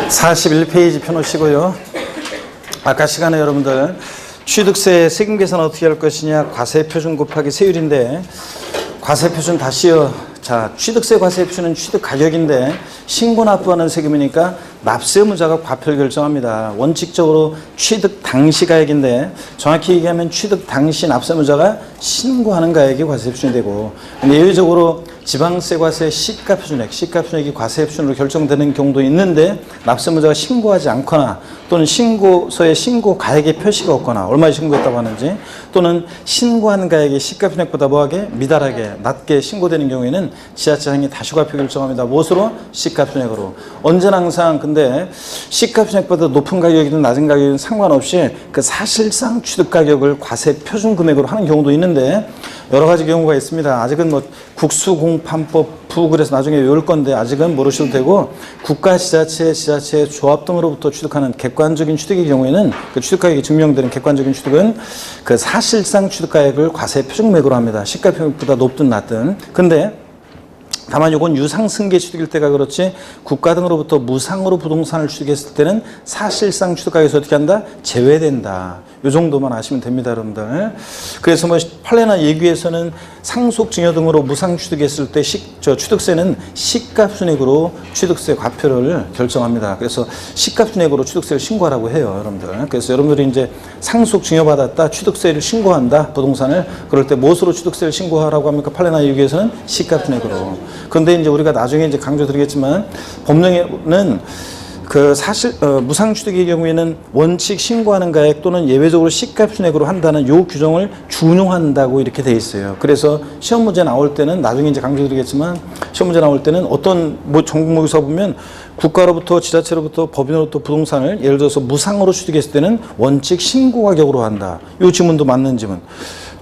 41페이지 펴놓으시고요. 아까 시간에 여러분들 취득세 세금 계산 어떻게 할 것이냐, 과세표준 곱하기 세율인데, 과세표준 다시요. 자, 취득세 과세표준은 취득 가격인데 신고 납부하는 세금이니까 납세 의무자가 과표를 결정합니다. 원칙적으로 취득 당시 가액인데 정확히 얘기하면 취득 당시 납세 의무자가 신고하는 가액이 과세표준이 되고, 근데 예외적으로 지방세 과세 시가표준액, 시가표준액이 과세표준으로 결정되는 경우도 있는데 납세 의무자가 신고하지 않거나 또는 신고서에 신고 가액의 표시가 없거나 얼마에 신고했다고 하는지, 또는 신고한 가액이 시가표준액보다 뭐하게 미달하게 낮게 신고되는 경우에는 지자체장이 다시 과표 결정합니다. 무엇으로? 시가표준액으로. 언제나 항상 근데 시가표준액보다 높은 가격이든 낮은 가격이든 상관없이 그 사실상 취득 가격을 과세 표준 금액으로 하는 경우도 있는데 여러 가지 경우가 있습니다. 아직은 뭐 국수공판법 그래서 나중에 외울 건데 아직은 모르셔도 되고, 국가, 지자체, 지자체, 조합 등으로부터 취득하는 객관적인 취득의 경우에는 그 취득가액이 증명되는 객관적인 취득은 그 사실상 취득가액을 과세 표준금액으로 합니다. 시가표준액보다 높든 낮든. 근데 다만 이건 유상승계 취득일 때가 그렇지, 국가 등으로부터 무상으로 부동산을 취득했을 때는 사실상 취득가액에서 어떻게 한다? 제외된다. 이 정도만 아시면 됩니다, 여러분들. 그래서 뭐 판례나 예규에서는 상속 증여 등으로 무상 취득했을 때 취득세는 시가표준액으로 취득세 과표를 결정합니다. 그래서 시가표준액으로 취득세를 신고하라고 해요, 여러분들. 그래서 여러분들이 이제 상속 증여받았다, 취득세를 신고한다, 부동산을. 그럴 때 무엇으로 취득세를 신고하라고 합니까? 판례나 예규에서는 시가표준액으로. 그런데 이제 우리가 나중에 이제 강조드리겠지만 법령에는 그 사실 무상 취득의 경우에는 원칙 신고하는 가액 또는 예외적으로 시가표준액으로 한다는 요 규정을 준용한다고 이렇게 돼 있어요. 그래서 시험 문제 나올 때는 나중에 이제 강조드리겠지만 시험 문제 나올 때는 어떤 뭐 전국목에서 보면 국가로부터 지자체로부터 법인으로부터 부동산을 예를 들어서 무상으로 취득했을 때는 원칙 신고 가격으로 한다. 요 지문도 맞는 지문.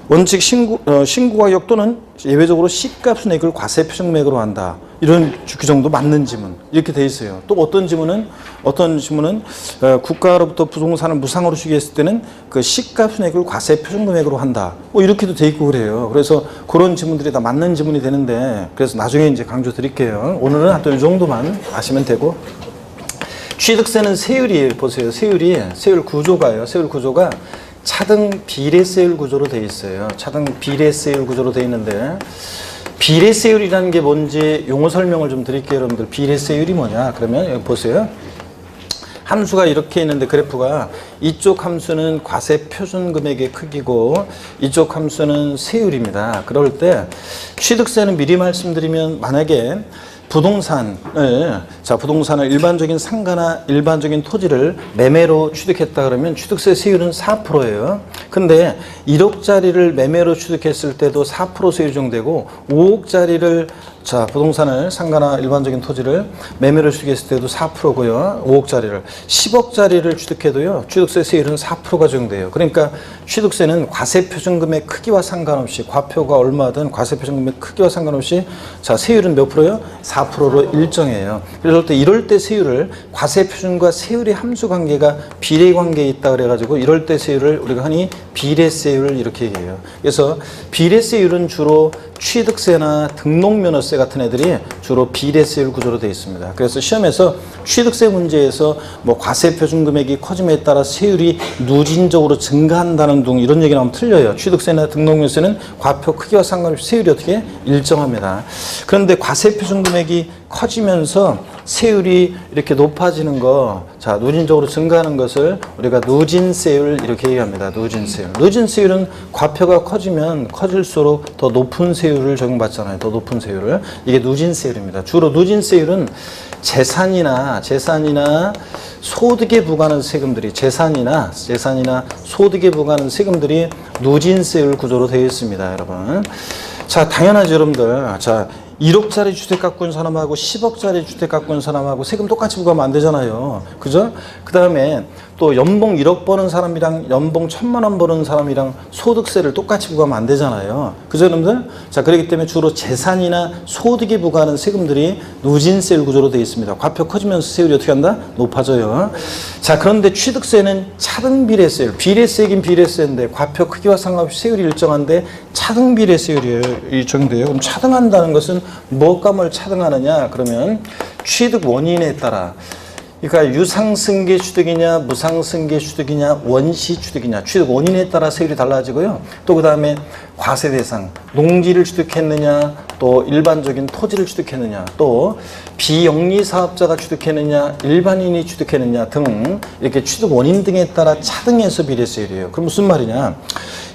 원칙 신고 가격 또는 예외적으로 시가표준액을 과세표준금액으로 한다. 이런 규정도 맞는 지문. 이렇게 돼 있어요. 또 어떤 지문은 국가로부터 부동산을 무상으로 취득했을 때는 그 시가표준액을 과세표준금액으로 한다. 뭐 이렇게도 돼 있고 그래요. 그래서 그런 지문들이 다 맞는 지문이 되는데, 그래서 나중에 이제 강조 드릴게요. 오늘은 하여튼 이 정도만 아시면 되고, 취득세는 세율이에요. 보세요. 세율 구조가요. 세율 구조가 차등 비례세율 구조로 되어 있어요. 차등 비례세율 구조로 되어 있는데, 비례세율이라는 게 뭔지 용어 설명을 좀 드릴게요, 여러분들. 비례세율이 뭐냐? 그러면 여기 보세요. 함수가 이렇게 있는데 그래프가 이쪽 함수는 과세 표준 금액의 크기고 이쪽 함수는 세율입니다. 그럴 때 취득세는 미리 말씀드리면, 만약에 부동산을 일반적인 상가나 일반적인 토지를 매매로 취득했다 그러면 취득세 세율은 4%예요. 근데 1억짜리를 매매로 취득했을 때도 4% 세율이 적용되고, 5억짜리를 부동산을 상가나 일반적인 토지를 매매로 취득했을 때도 4%고요. 5억짜리를 10억짜리를 취득해도요. 취득세 세율은 4%가 적용돼요. 그러니까 취득세는 과세표준금액 크기와 상관없이, 과표가 얼마든 과세표준금액 크기와 상관없이 세율은 몇 프로요? 4%로 일정해요. 그래서 이럴 때 세율을 과세표준과 세율의 함수관계가 비례관계에 있다 그래가지고 이럴 때 세율을 우리가 흔히 비례세율 이렇게 얘기해요. 그래서 비례세율은 주로 취득세나 등록면허세 같은 애들이 주로 비례세율 구조로 되어 있습니다. 그래서 시험에서 취득세 문제에서 뭐 과세표준 금액이 커짐에 따라 세율이 누진적으로 증가한다는 등 이런 얘기 나오면 틀려요. 취득세나 등록면허세는 과표 크기와 상관없이 세율이 어떻게 일정합니다. 그런데 과세표준 금액이 커지면서 세율이 이렇게 높아지는 거, 누진적으로 증가하는 것을 우리가 누진세율 이렇게 얘기합니다. 누진세율. 누진세율은 과표가 커지면 커질수록 더 높은 세율을 적용받잖아요. 더 높은 세율을. 이게 누진세율입니다. 주로 누진세율은 재산이나 소득에 부과하는 세금들이, 재산이나 소득에 부과하는 세금들이 누진세율 구조로 되어 있습니다, 여러분. 당연하죠, 여러분들. 1억짜리 주택 갖고 있는 사람하고 10억짜리 주택 갖고 있는 사람하고 세금 똑같이 부과하면 안 되잖아요. 그죠? 그 다음에 또 연봉 1억 버는 사람이랑 연봉 1,000만 원 버는 사람이랑 소득세를 똑같이 부과하면 안 되잖아요. 그죠, 여러분들? 그렇기 때문에 주로 재산이나 소득에 부과하는 세금들이 누진세율 구조로 되어 있습니다. 과표 커지면서 세율이 어떻게 한다? 높아져요. 그런데 취득세는 차등 비례세율, 비례세이긴 비례세인데 과표 크기와 상관없이 세율이 일정한데 차등 비례세율이 적용돼요. 그럼 차등한다는 것은 뭐가 뭘 차등하느냐? 그러면 취득 원인에 따라 그러니까 유상승계 취득이냐 무상승계 취득이냐 원시 취득이냐 취득 원인에 따라 세율이 달라지고요. 또 그 다음에 과세 대상 농지를 취득했느냐 또 일반적인 토지를 취득했느냐 또 비영리 사업자가 취득했느냐 일반인이 취득했느냐 등 이렇게 취득 원인 등에 따라 차등해서 비례세율이에요. 그럼 무슨 말이냐?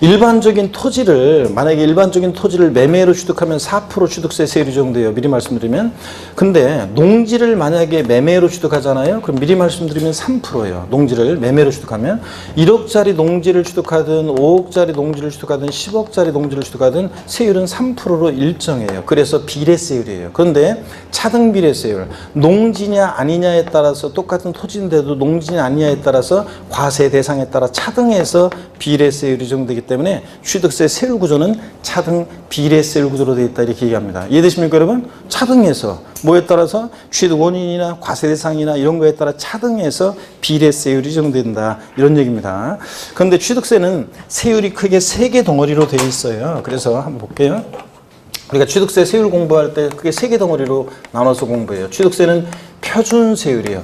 일반적인 토지를 만약에 일반적인 토지를 매매로 취득하면 4% 취득세 세율이 적용돼요. 미리 말씀드리면. 근데 농지를 만약에 매매로 취득하잖아요. 그럼 미리 말씀드리면 3%예요. 농지를 매매로 취득하면 1억짜리 농지를 취득하든 5억짜리 농지를 취득하든 10억짜리 농지를 취득하든 세율은 3%로 일정해요. 그래서 비례세율이에요. 그런데 차등 비례세율 농지냐 아니냐에 따라서 똑같은 토지인데도 농지냐 아니냐에 따라서 과세 대상에 따라 차등해서 비례세율이 적용되기 때문에 취득세 세율 구조는 차등 비례세율 구조로 되어 있다 이렇게 얘기합니다. 이해되십니까 여러분? 차등해서 뭐에 따라서 취득 원인이나 과세 대상이나 이런 거에 따라 차등해서 비례세율이 적용된다 이런 얘기입니다. 그런데 취득세는 세율이 크게 3개 덩어리로 되어 있어요. 그래서 한번 볼게요. 우리가 취득세 세율 공부할 때 크게 3개 덩어리로 나눠서 공부해요. 취득세는 표준세율이에요.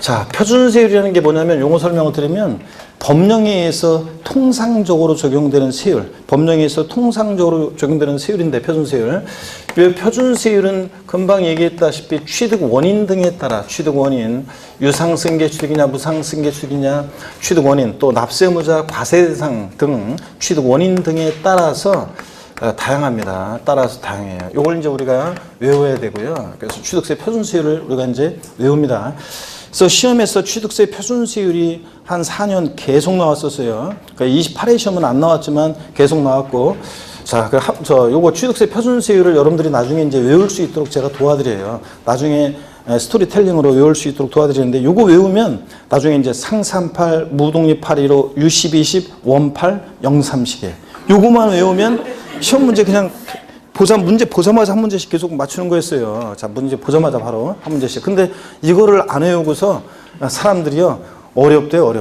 자, 표준세율이라는 게 뭐냐면 용어 설명을 드리면 법령에 의해서 통상적으로 적용되는 세율, 법령에 의해서 통상적으로 적용되는 세율인데 표준세율. 이 표준세율은 금방 얘기했다시피 취득 원인 등에 따라 취득 원인, 유상승계 취득이냐 무상승계 취득이냐 취득 원인 또 납세 의무자 과세 대상 등 취득 원인 등에 따라서 다양합니다. 따라서 다양해요. 이걸 이제 우리가 외워야 되고요. 그래서 취득세 표준세율을 우리가 이제 외웁니다. 그래서 시험에서 취득세 표준세율이 한 4년 계속 나왔었어요. 그러니까 28회 시험은 안 나왔지만 계속 나왔고, 자, 요거 취득세 표준세율을 여러분들이 나중에 이제 외울 수 있도록 제가 도와드려요. 나중에 스토리텔링으로 외울 수 있도록 도와드리는데, 요거 외우면 나중에 이제 상삼팔, 무독립 815, U1020, 원팔, 030에 요거만 외우면 시험 문제 그냥 문제 보자마자 한 문제씩 계속 맞추는 거였어요. 자, 문제 보자마자 바로 한 문제씩. 근데 이거를 안 외우고서 사람들이요, 어렵대요.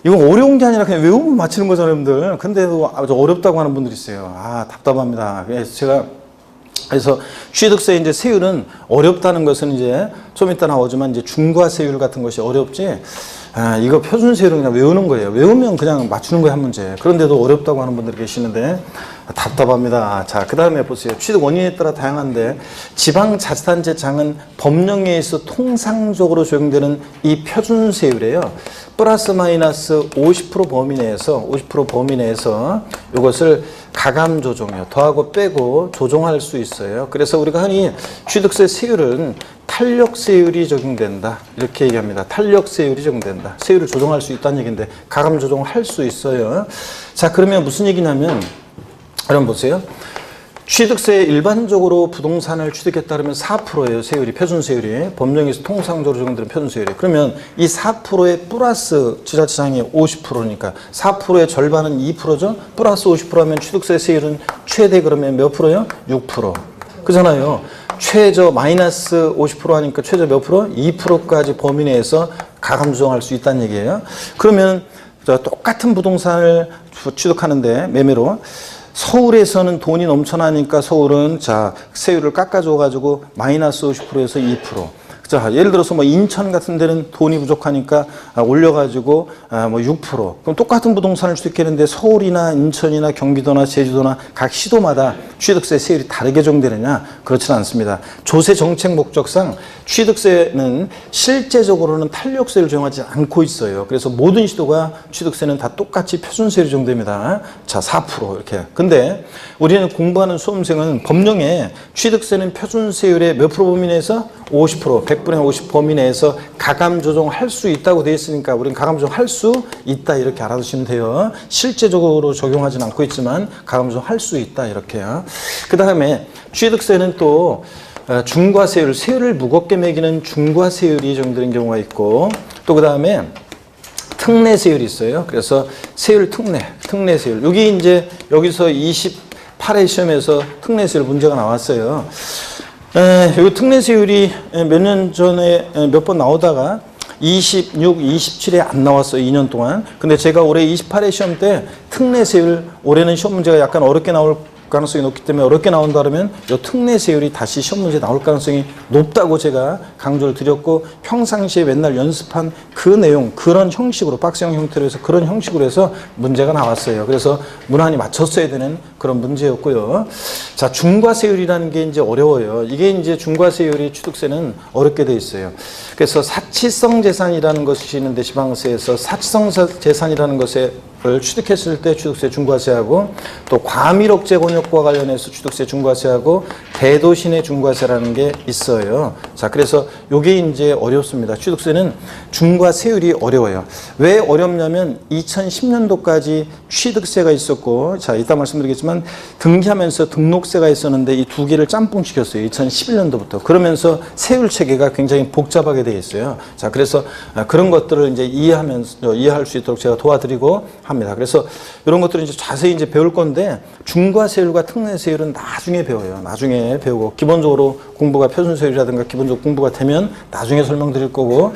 이건 어려운 게 아니라 그냥 외우면 맞히는 거잖아요, 여러분들. 근데도 아주 어렵다고 하는 분들이 있어요. 아, 답답합니다. 그래서 취득세 이제 세율은 어렵다는 것은 이제 좀 이따 나오지만 이제 중과세율 같은 것이 어렵지. 아, 이거 표준세율은 그냥 외우는 거예요. 외우면 그냥 맞추는 거예요, 한 문제. 그런데도 어렵다고 하는 분들이 계시는데 답답합니다. 자, 그 다음에 보세요. 취득 원인에 따라 다양한데 지방자치단체장은 법령에 의해서 통상적으로 적용되는 이 표준세율이에요. 플러스 마이너스 50% 범위 내에서 이것을 가감 조정이요. 더하고 빼고 조정할 수 있어요. 그래서 우리가 흔히 취득세 세율은 탄력세율이 적용된다. 이렇게 얘기합니다. 탄력세율이 적용된다. 세율을 조정할 수 있다는 얘기인데 가감 조정을 할 수 있어요. 자, 그러면 무슨 얘기냐면 여러분 보세요. 취득세 일반적으로 부동산을 취득했다 그러면 4%예요. 세율이 표준세율이. 법령에서 통상적으로 적용되는 표준세율이. 그러면 이 4%에 플러스 지자체장이 50%니까 4%의 절반은 2%죠. 플러스 50%하면 취득세 세율은 최대 그러면 몇 프로요? 6%. 그잖아요. 최저 마이너스 50% 하니까 최저 몇 프로? 2%까지 범위 내에서 가감 조정할 수 있다는 얘기예요. 그러면 똑같은 부동산을 취득하는데 매매로 서울에서는 돈이 넘쳐나니까 서울은 자 세율을 깎아줘 가지고 마이너스 50%에서 2%. 자, 예를 들어서 뭐 인천 같은 데는 돈이 부족하니까 올려가지고 뭐 6%. 그럼 똑같은 부동산을 취득했는데 서울이나 인천이나 경기도나 제주도나 각 시도마다 취득세 세율이 다르게 적용되느냐? 그렇지는 않습니다. 조세 정책 목적상 취득세는 실제적으로는 탄력세를 적용하지 않고 있어요. 그래서 모든 시도가 취득세는 다 똑같이 표준세율이 적용됩니다. 자, 4% 이렇게. 근데 우리는 공부하는 수험생은 법령에 취득세는 표준세율의 몇 프로 범위 내에서 50%, 100분의 50 범위 내에서 가감 조정할 수 있다고 되어 있으니까 우리는 가감 조정할 수 있다 이렇게 알아두시면 돼요. 실제적으로 적용하지는 않고 있지만 가감 조정할 수 있다 이렇게요. 그 다음에 취득세는 또 중과세율, 세율을 무겁게 매기는 중과세율이 적용되는 경우가 있고 또 그 다음에 특례세율이 있어요. 그래서 세율 특례세율. 여기 이제 여기서 28회 시험에서 특례세율 문제가 나왔어요. 이 특례세율이 몇 년 전에 몇 번 나오다가 26, 27에 안 나왔어요. 2년 동안. 근데 제가 올해 28회 시험 때 특례세율 올해는 시험 문제가 약간 어렵게 나올까 가능성이 높기 때문에 어렵게 나온다 그러면 이 특례세율이 다시 시험 문제 나올 가능성이 높다고 제가 강조를 드렸고, 평상시에 맨날 연습한 그 내용, 그런 형식으로, 박스형 형태로 해서 그런 형식으로 해서 문제가 나왔어요. 그래서 문안이 맞췄어야 되는 그런 문제였고요. 자, 중과세율이라는 게 이제 어려워요. 이게 이제 중과세율이 취득세는 어렵게 돼 있어요. 그래서 사치성 재산이라는 것이 있는데, 지방세에서 사치성 재산이라는 것을 취득했을 때 취득세 중과세하고, 또 과밀억제 권역과 관련해서 취득세 중과세하고 대도시내 중과세라는 게 있어요. 자, 그래서 요게 이제 어렵습니다. 취득세는 중과세율이 어려워요. 왜 어렵냐면 2010년도까지 취득세가 있었고, 자, 이따 말씀드리겠지만 등기하면서 등록세가 있었는데 이 두 개를 짬뽕시켰어요. 2011년도부터. 그러면서 세율 체계가 굉장히 복잡하게 되어 있어요. 자, 그래서 그런 것들을 이제 이해할 수 있도록 제가 도와드리고 합니다. 그래서 이런 것들을 이제 자세히 이제 배울 건데, 중과세율과 특례세율은 나중에 배워요. 나중에 배우고, 기본적으로 공부가 표준세율이라든가 기본적으로 공부가 되면 나중에 설명드릴 거고,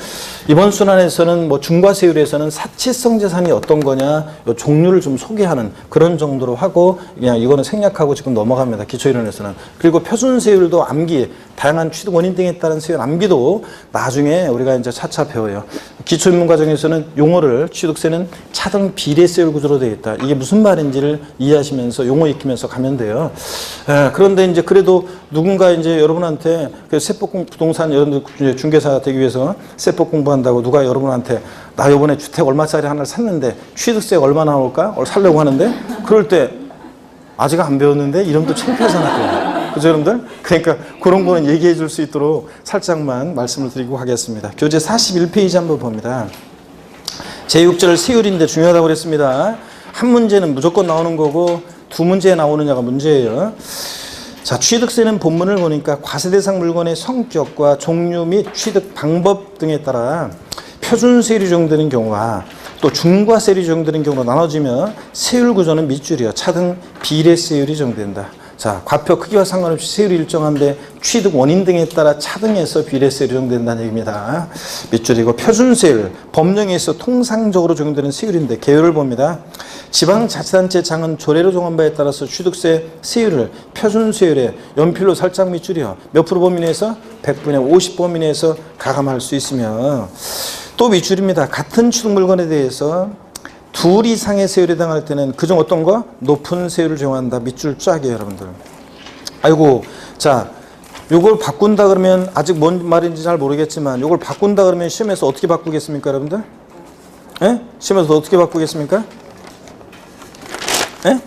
이번 순환에서는 뭐 중과세율에서는 사치성 재산이 어떤 거냐, 요 종류를 좀 소개하는 그런 정도로 하고, 그냥 이거는 생략하고 지금 넘어갑니다. 기초이론에서는. 그리고 표준세율도 암기, 다양한 취득 원인 등에 따른 세율 암기도 나중에 우리가 이제 차차 배워요. 기초입문 과정에서는 용어를, 취득세는 차등 비례세율 구조로 되어 있다. 이게 무슨 말인지를 이해하시면서 용어 익히면서 가면 돼요. 그런데 이제 그래도 누군가 이제 여러분한테 그 세법 부동산 여러분들 중개사 되기 위해서 세법 공부한다고 누가 여러분한테 나 이번에 주택 얼마짜리 하나를 샀는데 취득세가 얼마 나올까? 살려고 하는데, 그럴 때 아직 안 배웠는데 이러면 또 창피하잖아요. 그죠, 여러분들? 그러니까 그런 거는 얘기해 줄 수 있도록 살짝만 말씀을 드리고 하겠습니다. 교재 41페이지 한번 봅니다. 제6절 세율인데 중요하다고 그랬습니다. 한 문제는 무조건 나오는 거고, 두 문제 나오느냐가 문제예요. 자, 취득세는 본문을 보니까 과세 대상 물건의 성격과 종류 및 취득 방법 등에 따라 표준세율이 적용되는 경우와 또 중과세율이 적용되는 경우로 나눠지며 세율 구조는 밑줄이요, 차등 비례세율이 적용된다. 자, 과표 크기와 상관없이 세율이 일정한데 취득 원인 등에 따라 차등해서 비례세율이 적용된다는 얘기입니다. 밑줄이고, 표준세율, 법령에서 통상적으로 적용되는 세율인데 개요를 봅니다. 지방자치단체 장은 조례로 정한 바에 따라서 취득세 세율을 표준세율에 연필로 살짝 밑줄이요, 몇 프로 범위 내에서 100분의 50 범위 내에서 가감할 수 있으며, 또 밑줄입니다. 같은 취득 물건에 대해서 둘 이상의 세율에 해당할 때는 그중 어떤 거? 높은 세율을 적용한다. 밑줄 쫙이에요, 여러분들. 아이고, 자, 요걸 바꾼다 그러면, 아직 뭔 말인지 잘 모르겠지만 요걸 바꾼다 그러면 시험에서 어떻게 바꾸겠습니까, 여러분들? 예? 시험에서 어떻게 바꾸겠습니까? 예?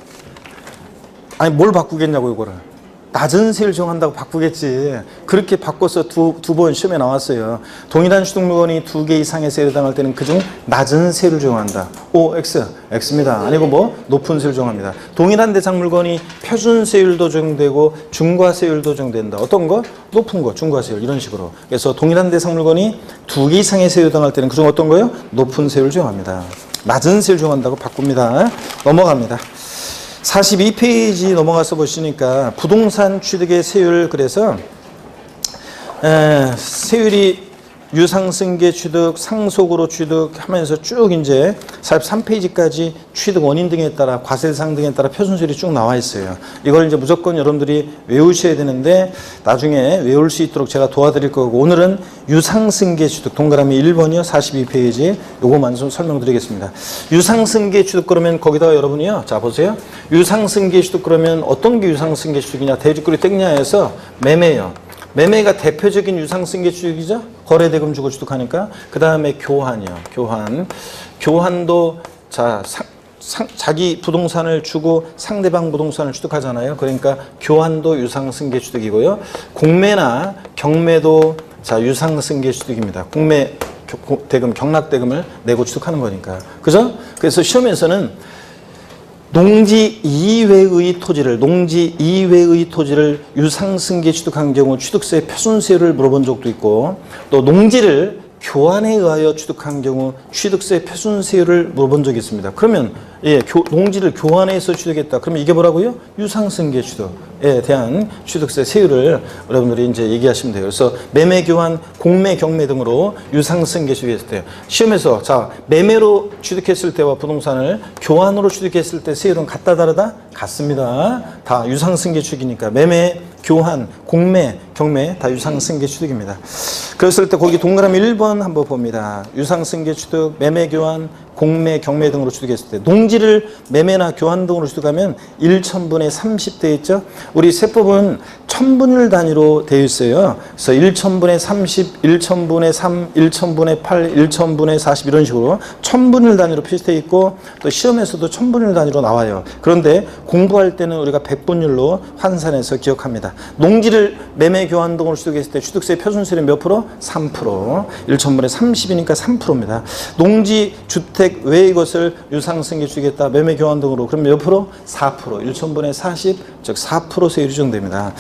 아니, 뭘 바꾸겠냐고, 요거를. 낮은 세율 적용한다고 바꾸겠지. 그렇게 바꿔서 두 번 시험에 나왔어요. 동일한 취득 물건이 2개 이상의 세율에 해당할 때는 그중 낮은 세율을 적용한다. O, X, X입니다. 아니고 뭐 높은 세율 적용합니다. 동일한 대상 물건이 표준세율도 적용되고 중과세율도 적용된다. 어떤 거? 높은 거, 중과세율, 이런 식으로. 그래서 동일한 대상 물건이 2개 이상의 세율에 해당할 때는 그중 어떤 거요? 높은 세율을 적용합니다. 낮은 세율 적용한다고 바꿉니다. 넘어갑니다. 42페이지 넘어가서 보시니까 부동산 취득의 세율, 그래서 세율이 유상승계 취득, 상속으로 취득하면서 쭉 이제 43페이지까지 취득 원인 등에 따라 과세 대상 등에 따라 표준세율이 쭉 나와 있어요. 이걸 이제 무조건 여러분들이 외우셔야 되는데 나중에 외울 수 있도록 제가 도와드릴 거고, 오늘은 유상승계 취득 동그라미 1번이요, 42페이지 요거만 좀 설명드리겠습니다. 유상승계 취득 그러면 거기다가 여러분이요, 자 보세요. 유상승계 취득 그러면 어떤 게 유상승계 취득이냐, 대주거리 땡냐에서 매매요. 매매가 대표적인 유상승계 취득이죠. 거래대금 주고 취득하니까. 그 다음에 교환이요. 교환도 자 자기 부동산을 주고 상대방 부동산을 취득하잖아요. 그러니까 교환도 유상승계 취득이고요. 공매나 경매도 자 유상승계 취득입니다. 공매 대금, 경락대금을 내고 취득하는 거니까. 그죠? 그래서 시험에서는 농지 이외의 토지를 유상승계 취득한 경우 취득세 표준세율을 물어본 적도 있고, 또 농지를 교환에 의하여 취득한 경우 취득세 표준세율을 물어본 적이 있습니다. 그러면 농지를 교환해서 취득했다. 그러면 이게 뭐라고요? 유상승계 취득에 대한 취득세 세율을 여러분들이 이제 얘기하시면 돼요. 그래서 매매 교환, 공매, 경매 등으로 유상승계 취득했을 때 시험에서 자 매매로 취득했을 때와 부동산을 교환으로 취득했을 때 세율은 같다 다르다? 같습니다. 다 유상승계 취득이니까 매매, 교환, 공매, 경매 다 유상승계 취득입니다. 그랬을 때 거기 동그라미 1번 한번 봅니다. 유상승계 취득, 매매, 교환, 공매, 경매 등으로 취득했을 때 농지를 매매나 교환 등으로 취득하면 1,000분의 30 되어 있죠. 우리 세법은 천분율 단위로 되어 있어요. 그래서 1,000분의 30, 1,000분의 3, 1,000분의 8, 1,000분의 40 이런 식으로 천분율 단위로 표시되어 있고 또 시험에서도 천분율 단위로 나와요. 그런데 공부할 때는 우리가 백분율로 환산해서 기억합니다. 농지를 매매, 교환 등으로 취득했을 때 취득세 표준세율이 몇 프로? 3%. 1,000분의 30이니까 3%입니다. 농지, 주택 외의 것을 유상승계 취득했다. 매매, 교환 등으로 그럼 몇 프로? 4%. 1,000분의 40, 즉 4% 세율이 적용됩니다.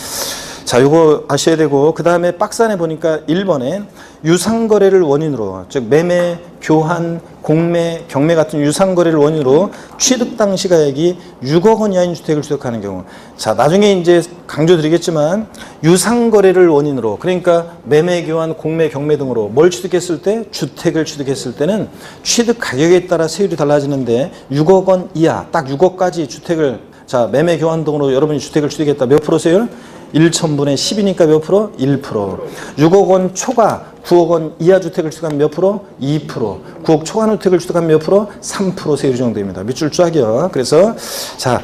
자, 요거 아셔야 되고 그 다음에 박스 안에 보니까 1번에 유상거래를 원인으로 즉 매매, 교환, 공매, 경매 같은 유상거래를 원인으로 취득 당시 가액이 6억 원 이하인 주택을 취득하는 경우 자 나중에 이제 강조드리겠지만 유상거래를 원인으로 그러니까 매매, 교환, 공매, 경매 등으로 뭘 취득했을 때 주택을 취득했을 때는 취득 가격에 따라 세율이 달라지는데 6억 원 이하 딱 6억까지 주택을 자 매매, 교환 등으로 여러분이 주택을 취득했다. 몇 프로 세율? 1,000분의 10이니까 몇 프로? 1%. 6억 원 초과 9억 원 이하 주택을 취득하면 몇 프로? 2%. 9억 초과 주택을 취득하면 몇 프로? 3% 세율 정도입니다. 밑줄 쫙이요. 그래서 자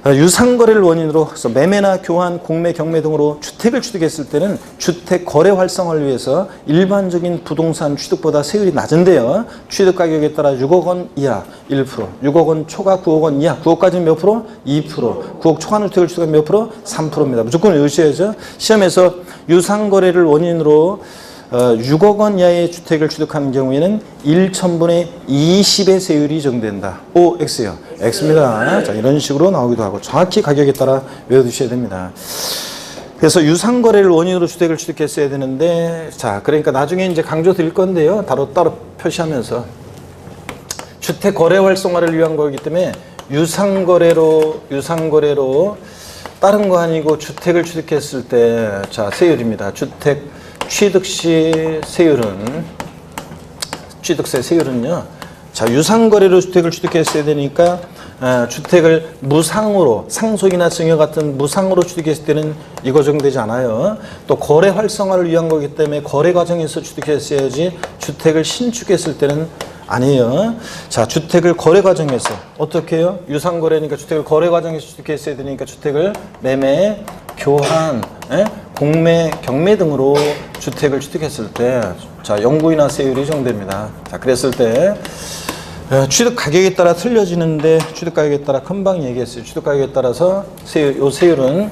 유상거래를 원인으로 그래서 매매나 교환, 공매, 경매 등으로 주택을 취득했을 때는 주택 거래 활성화를 위해서 일반적인 부동산 취득보다 세율이 낮은데요. 취득 가격에 따라 6억 원 이하 1%, 6억 원 초과 9억 원 이하 9억까지는 몇 프로? 2%, 9억 초과 주택을 취득하면 몇 프로? 3%입니다. 무조건 외우셔야죠. 시험에서 유상거래를 원인으로 6억 원 이하의 주택을 취득하는 경우에는 1,000분의 20의 세율이 적용된다. O, X요. X입니다. 자, 이런 식으로 나오기도 하고 정확히 가격에 따라 외워두셔야 됩니다. 그래서 유상거래를 원인으로 주택을 취득했어야 되는데 자, 그러니까 나중에 이제 강조 드릴 건데요. 따로 표시하면서 주택 거래 활성화를 위한 거기 때문에 유상거래로 다른 거 아니고 주택을 취득했을 때 자, 세율입니다. 주택 취득 시 세율은 취득세 세율은요. 자, 유상거래로 주택을 취득했어야 되니까 주택을 무상으로 상속이나 증여 같은 무상으로 취득했을 때는 이거 적용되지 않아요. 또 거래 활성화를 위한 거기 때문에 거래 과정에서 취득했어야지 주택을 신축했을 때는 아니에요. 자, 주택을 거래 과정에서 어떻게 해요? 유상거래니까 주택을 거래 과정에서 취득했어야 되니까 주택을 매매, 교환, 공매, 경매 등으로 주택을 취득했을 때 자, 영구인하 세율이 적용됩니다. 자, 그랬을 때 취득 가격에 따라 틀려지는데 취득 가격에 따라 금방 얘기했어요. 취득 가격에 따라서 요 세율은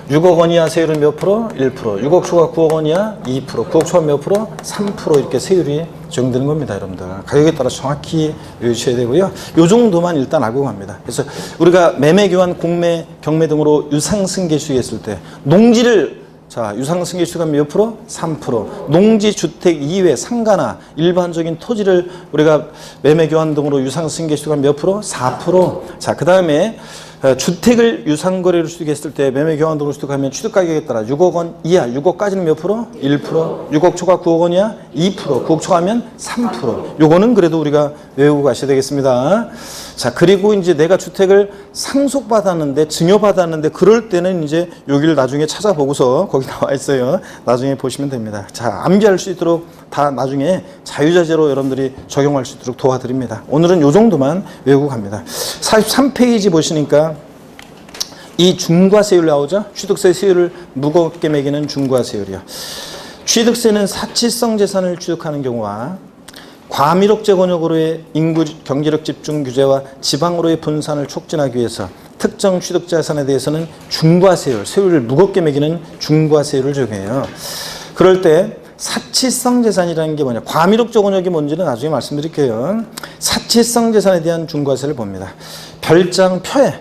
6억 원 이하 세율은 몇 프로? 1%. 6억 초과 9억 원 이하 2%. 9억 초과 몇 프로? 3% 이렇게 세율이 적용되는 겁니다, 여러분들. 가격에 따라 정확히 외우셔야 되고요. 요 정도만 일단 알고 갑니다. 그래서 우리가 매매, 교환, 공매, 경매 등으로 유상승계 취득했을 때 농지를 자, 유상승계 취득하면 몇 프로? 3%. 농지, 주택 이외 상가나 일반적인 토지를 우리가 매매, 교환 등으로 유상승계 취득하면 몇 프로? 4%. 자, 그 다음에 주택을 유상거래로 취득했을 때 매매, 교환 등으로 취득하면 취득 가격에 따라 6억 원 이하, 6억까지는 몇 프로? 1%. 6억 초과 9억 원 이하 2%. 9억 초과하면 3%. 요거는 그래도 우리가 외우고 가셔야 되겠습니다. 자, 그리고 이제 내가 주택을 상속받았는데, 증여받았는데, 그럴 때는 이제 여기를 나중에 찾아보고서 거기 나와 있어요. 나중에 보시면 됩니다. 자, 암기할 수 있도록 다 나중에 자유자재로 여러분들이 적용할 수 있도록 도와드립니다. 오늘은 요 정도만 외우고 갑니다. 43페이지 보시니까 이 중과세율 나오죠? 취득세 세율을 무겁게 매기는 중과세율이요. 취득세는 사치성 재산을 취득하는 경우와 과밀옥제 권역으로의 인구 경제력 집중 규제와 지방으로의 분산을 촉진하기 위해서 특정 취득 자산에 대해서는 중과세율, 세율을 무겁게 매기는 중과세율을 적용해요. 그럴 때 사치성 재산이라는 게 뭐냐, 과밀옥제 권역이 뭔지는 나중에 말씀드릴게요. 사치성 재산에 대한 중과세를 봅니다. 별장 표에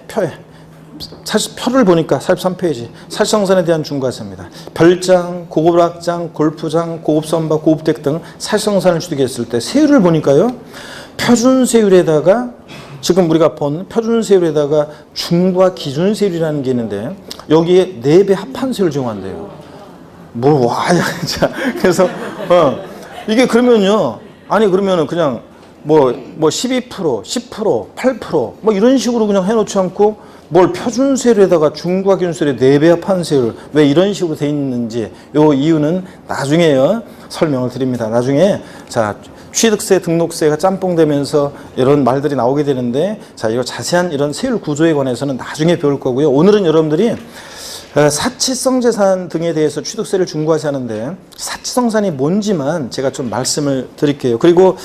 표를 보니까 43페이지 살성산에 대한 중과세입니다. 별장, 고급락장, 골프장, 고급선박, 고급덱 등 살성산을 취득했을 때 세율을 보니까요. 표준세율에다가 지금 우리가 본 표준세율에다가 중과 기준세율이라는 게 있는데 여기에 4배 합한세율을 적용한대요. 뭘 와야 진짜. 그래서 이게 그러면요. 아니 그러면은 그냥 뭐 12%, 10%, 8% 뭐 이런 식으로 그냥 해놓지 않고 뭘 표준세율에다가 중과 기준세율에 4배 합한세율 왜 이런 식으로 돼 있는지 요 이유는 나중에요. 설명을 드립니다. 나중에 자 취득세, 등록세가 짬뽕되면서 이런 말들이 나오게 되는데 자 이거 자세한 이런 세율 구조에 관해서는 나중에 배울 거고요. 오늘은 여러분들이 사치성 재산 등에 대해서 취득세를 중과세하는데 사치성산이 뭔지만 제가 좀 말씀을 드릴게요. 그리고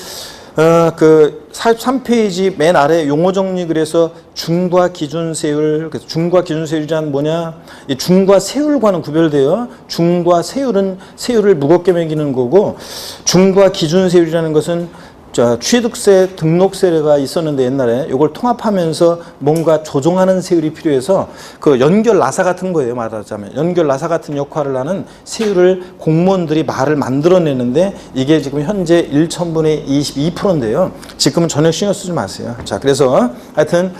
그 43페이지 맨 아래 용어 정리 그래서 중과 기준세율, 그래서 중과 기준세율이란 뭐냐? 이 중과 세율과는 구별돼요. 중과 세율은 세율을 무겁게 매기는 거고 중과 기준세율이라는 것은 자, 취득세, 등록세가 있었는데 옛날에 이걸 통합하면서 뭔가 조정하는 세율이 필요해서 그 연결 나사 같은 거예요. 말하자면 연결 나사 같은 역할을 하는 세율을 공무원들이 말을 만들어내는데 이게 지금 현재 1,000분의 22%인데요. 지금은 전혀 신경 쓰지 마세요. 자, 그래서 하여튼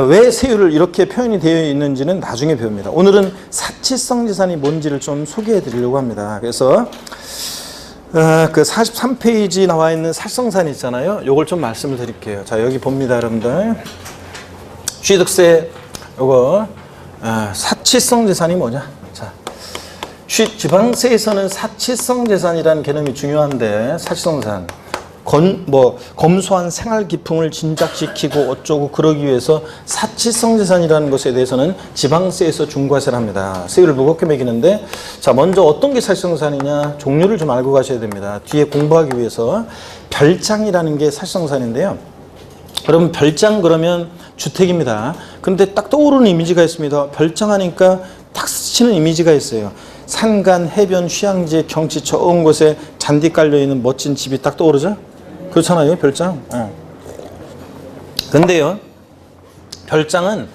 왜 세율을 이렇게 표현이 되어 있는지는 나중에 배웁니다. 오늘은 사치성 재산이 뭔지를 좀 소개해 드리려고 합니다. 그래서 그 43페이지 나와 있는 살성산 있잖아요. 요걸 좀 말씀을 드릴게요. 자, 여기 봅니다, 여러분들. 취득세, 요거, 사치성 재산이 뭐냐? 자, 지방세에서는 사치성 재산이라는 개념이 중요한데, 사치성 재산. 검소한 생활 기풍을 진작시키고 어쩌고 그러기 위해서 사치성 재산이라는 것에 대해서는 지방세에서 중과세를 합니다. 세율을 무겁게 매기는데 자 먼저 어떤 게 사치성 재산이냐 종류를 좀 알고 가셔야 됩니다. 뒤에 공부하기 위해서 별장이라는 게 사치성 재산인데요. 여러분 별장 그러면 주택입니다. 그런데 딱 떠오르는 이미지가 있습니다. 별장하니까 탁 스치는 이미지가 있어요. 산간, 해변, 휴양지, 경치 좋은 곳에 잔디 깔려있는 멋진 집이 딱 떠오르죠? 그렇잖아요, 별장. 근데요, 별장은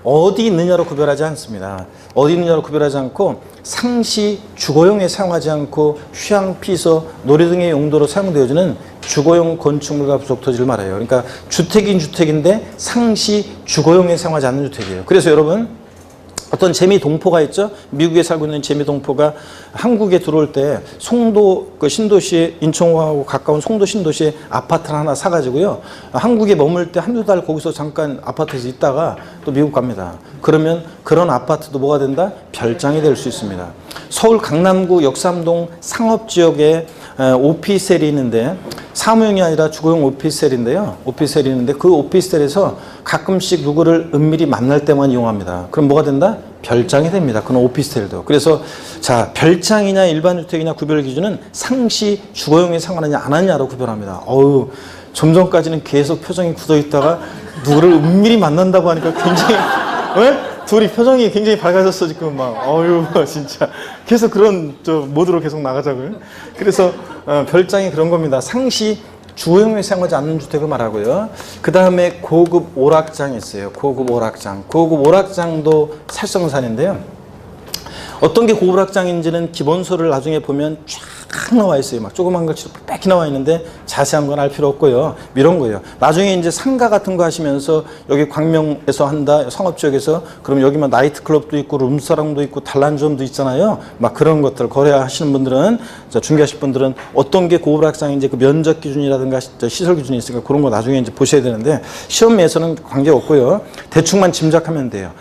어디 있느냐로 구별하지 않습니다. 어디 있느냐로 구별하지 않고 상시 주거용에 사용하지 않고 휴양, 피서, 놀이 등의 용도로 사용되어지는 주거용 건축물과 부속토지를 말해요. 그러니까 주택인 주택인데 상시 주거용에 사용하지 않는 주택이에요. 그래서 여러분 어떤 재미 동포가 있죠. 미국에 살고 있는 재미 동포가 한국에 들어올 때 송도 그 신도시 인천하고 가까운 송도 신도시에 아파트를 하나 사가지고요. 한국에 머물 때 한두 달 거기서 잠깐 아파트에서 있다가 또 미국 갑니다. 그러면 그런 아파트도 뭐가 된다? 별장이 될 수 있습니다. 서울 강남구 역삼동 상업지역에 오피스텔이 있는데 사무용이 아니라 주거용 오피스텔인데요. 오피스텔이 있는데 그 오피스텔에서 가끔씩 누구를 은밀히 만날 때만 이용합니다. 그럼 뭐가 된다? 별장이 됩니다. 그런 오피스텔도. 그래서 자 별장이냐 일반 주택이냐 구별 기준은 상시 주거용에 상관하냐 안 하냐로 구별합니다. 어우 좀 전까지는 계속 표정이 굳어 있다가 누구를 은밀히 만난다고 하니까 굉장히 왜? 둘이 표정이 굉장히 밝아졌어 지금 막 어휴 진짜 계속 그런 모드로 계속 나가자고요. 그래서 별장이 그런 겁니다. 상시 주거용에 사용하지 않는 주택을 말하고요. 그 다음에 고급 오락장이 있어요. 고급 오락장. 고급 오락장도 살성산인데요. 어떤 게 고급 오락장인지는 기본서를 나중에 보면 쫙 나와 있어요. 막 조그만 것처럼 빽히 나와 있는데 자세한 건 알 필요 없고요. 이런 거예요. 나중에 이제 상가 같은 거 하시면서 여기 광명에서 한다, 상업지역에서 그럼 여기만 나이트클럽도 있고 룸사롱도 있고 단란주점도 있잖아요. 막 그런 것들 거래하시는 분들은 중개하실 분들은 어떤 게 고급 오락장인지 그 면적 기준이라든가 시설 기준이 있으니까 그런 거 나중에 이제 보셔야 되는데 시험에서는 관계 없고요. 대충만 짐작하면 돼요.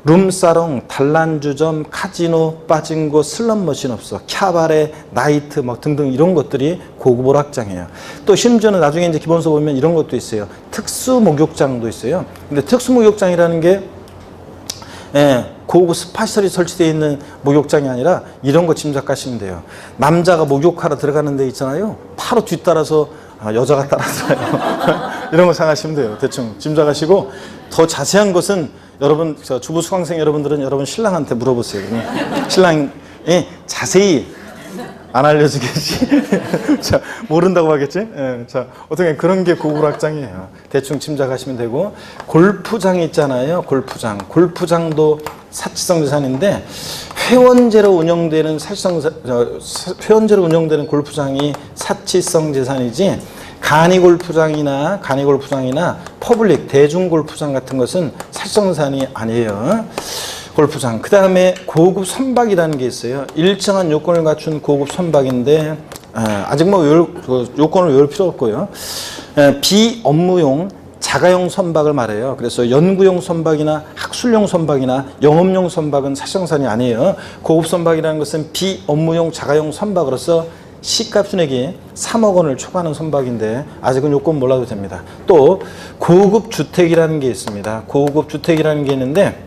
룸사롱, 단란주점, 카지노, 빠진곳, 슬롯머신 없어, 캬바레, 나이트 막 등등 이런 것들이 고급 오락장이에요. 또 심지어는 나중에 이제 기본서 보면 이런 것도 있어요. 특수 목욕장도 있어요. 근데 특수 목욕장이라는 게 고급 스파시설이 설치되어 있는 목욕장이 아니라 이런 거 짐작하시면 돼요. 남자가 목욕하러 들어가는 데 있잖아요. 바로 뒤따라서 여자가 따라들어요. 이런 거 생각하시면 돼요. 대충 짐작하시고 더 자세한 것은 여러분 주부 수강생 여러분들은 여러분 신랑한테 물어보세요. 신랑이 자세히 안 알려주겠지. 자, 모른다고 하겠지? 예, 자, 어떻게 그런 게 고구락장이에요. 대충 짐작하시면 되고, 골프장 있잖아요. 골프장. 골프장도 사치성 재산인데, 회원제로 운영되는 회원제로 운영되는 골프장이 사치성 재산이지, 간이골프장이나 퍼블릭, 대중골프장 같은 것은 사치성 재산이 아니에요. 골프장. 그 다음에 고급 선박이라는 게 있어요. 일정한 요건을 갖춘 고급 선박인데, 아직 뭐 요건을 외울 필요 없고요. 비업무용 자가용 선박을 말해요. 그래서 연구용 선박이나 학술용 선박이나 영업용 선박은 사실상산이 아니에요. 고급 선박이라는 것은 비업무용 자가용 선박으로서 시가 순액이 3억 원을 초과하는 선박인데 아직은 요건 몰라도 됩니다. 또 고급 주택이라는 게 있습니다. 고급 주택이라는 게 있는데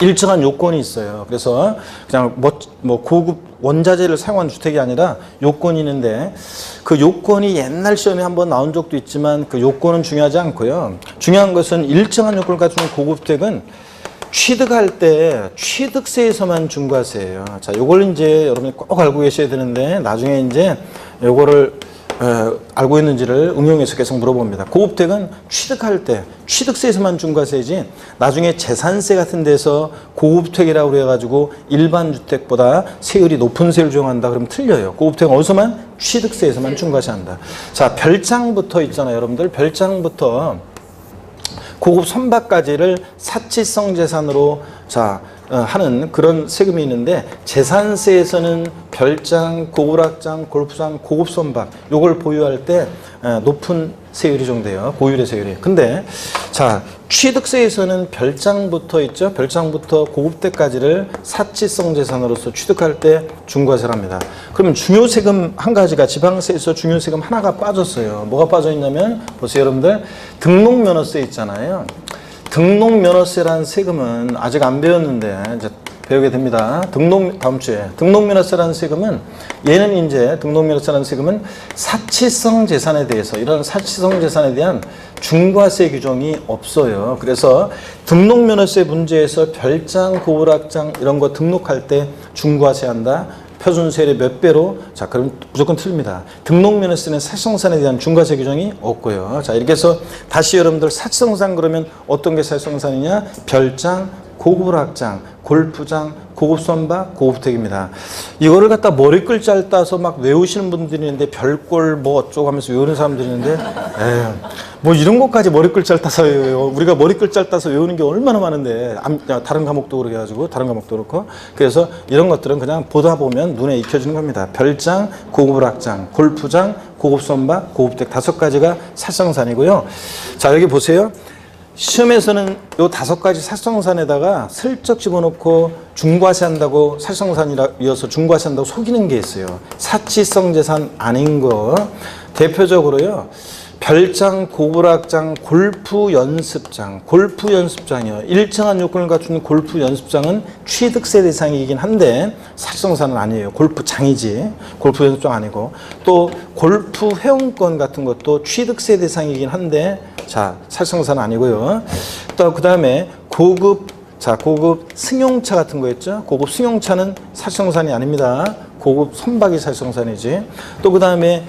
일정한 요건이 있어요. 그래서 그냥 뭐 고급 원자재를 사용한 주택이 아니라 요건이 있는데 그 요건이 옛날 시험에 한번 나온 적도 있지만 그 요건은 중요하지 않고요. 중요한 것은 일정한 요건을 갖춘 고급 주택은 취득할 때 취득세에서만 중과세예요. 자, 요걸 이제 여러분이 꼭 알고 계셔야 되는데 나중에 이제 요거를 알고 있는지를 응용해서 계속 물어봅니다. 고급택은 취득할 때 취득세에서만 중과세이지 나중에 재산세 같은 데서 고급택이라고 그래가지고 일반 주택보다 세율이 높은 세율을 적용한다 그러면 틀려요. 고급택은 어디서만? 취득세에서만 중과세한다. 자, 별장부터 있잖아요. 여러분들 별장부터 고급 선박까지를 사치성 재산으로 하는 그런 세금이 있는데 재산세에서는 별장, 고구락장, 골프장, 고급 선박 요걸 보유할 때 높은 세율이 적용돼요. 고율의 세율이. 근데 자, 취득세에서는 별장부터 있죠. 별장부터 고급대까지를 사치성 재산으로서 취득할 때 중과세를 합니다. 그러면 중요세금 한 가지가 지방세에서 중요세금 하나가 빠졌어요. 뭐가 빠져 있냐면 보세요, 여러분들. 등록면허세 있잖아요. 등록면허세라는 세금은 아직 안 배웠는데 이제 배우게 됩니다. 다음 주에 등록면허세라는 세금은 얘는 이제 등록면허세라는 세금은 사치성 재산에 대해서 이런 사치성 재산에 대한 중과세 규정이 없어요. 그래서 등록면허세 문제에서 별장, 고구락장 이런 거 등록할 때 중과세 한다. 표준세율의 몇 배로? 자, 그럼 무조건 틀립니다. 등록면허세는 사치성산에 대한 중과세 규정이 없고요. 자, 이렇게 해서 다시 여러분들 사치성산 그러면 어떤 게 사치성산이냐? 별장, 고구락장, 골프장, 고급선박, 고급택입니다. 이거를 갖다 머리글 짤 따서 막 외우시는 분들이 있는데 별꼴 뭐 어쩌고 하면서 외우는 사람들이 있는데 뭐 이런 것까지 머리글 짤 따서 외워요. 우리가 머리글 짤 따서 외우는 게 얼마나 많은데 다른 과목도 그렇게 해가지고 다른 과목도 그렇고 그래서 이런 것들은 그냥 보다 보면 눈에 익혀지는 겁니다. 별장, 고급락장, 골프장, 고급선박, 고급택 5가지가 사치성산이고요. 자, 여기 보세요. 시험에서는 요 5가지 사치성산에다가 슬쩍 집어넣고 중과세 한다고 사치성산이어서 중과세 한다고 속이는 게 있어요. 사치성 재산 아닌 거. 대표적으로요. 별장, 고구락장, 골프 연습장이요. 일정한 요건을 갖춘 골프 연습장은 취득세 대상이긴 한데 사치성산은 아니에요. 골프장이지. 골프 연습장 아니고. 또 골프 회원권 같은 것도 취득세 대상이긴 한데 자, 사치성산은 아니고요. 또 그다음에 고급 승용차 같은 거 있죠. 고급 승용차는 사치성산이 아닙니다. 고급 선박이 사치성산이지. 또 그다음에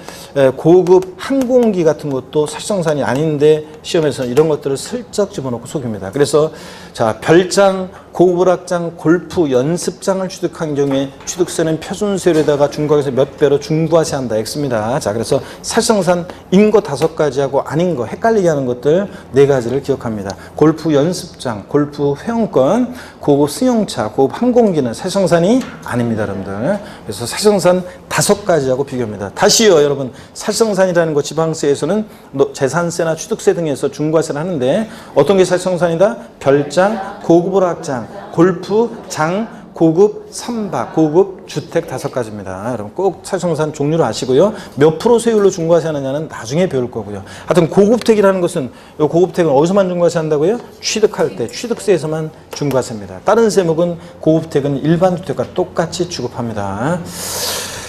고급 항공기 같은 것도 사치성산이 아닌데 시험에서는 이런 것들을 슬쩍 집어넣고 속입니다. 그래서 자, 별장, 고구락장, 골프 연습장을 취득한 경우에 취득세는 표준세율에다가 중과에서 몇 배로 중과세 한다. X입니다. 자, 그래서 사치성산인 거 5가지하고 아닌 거 헷갈리게 하는 것들 4가지를 기억합니다. 골프 연습장, 골프 회원권, 고급 승용차, 고급 항공기는 사치성산이 아닙니다, 여러분들. 그래서 사치성산 5가지하고 비교합니다. 다시요, 여러분. 사치성산이라는 거 지방세에서는 재산세나 취득세 등에서 중과세를 하는데 어떤 게 사치성산이다? 별장, 고급락장, 골프장, 고급 선박, 고급 주택 5가지입니다. 여러분 꼭 사치성산 종류를 아시고요. 몇 프로 세율로 중과세 하느냐는 나중에 배울 거고요. 하여튼 고급택이라는 것은 이 고급택은 어디서만 중과세 한다고요? 취득할 때 취득세에서만 중과세입니다. 다른 세목은 고급택은 일반 주택과 똑같이 취급합니다.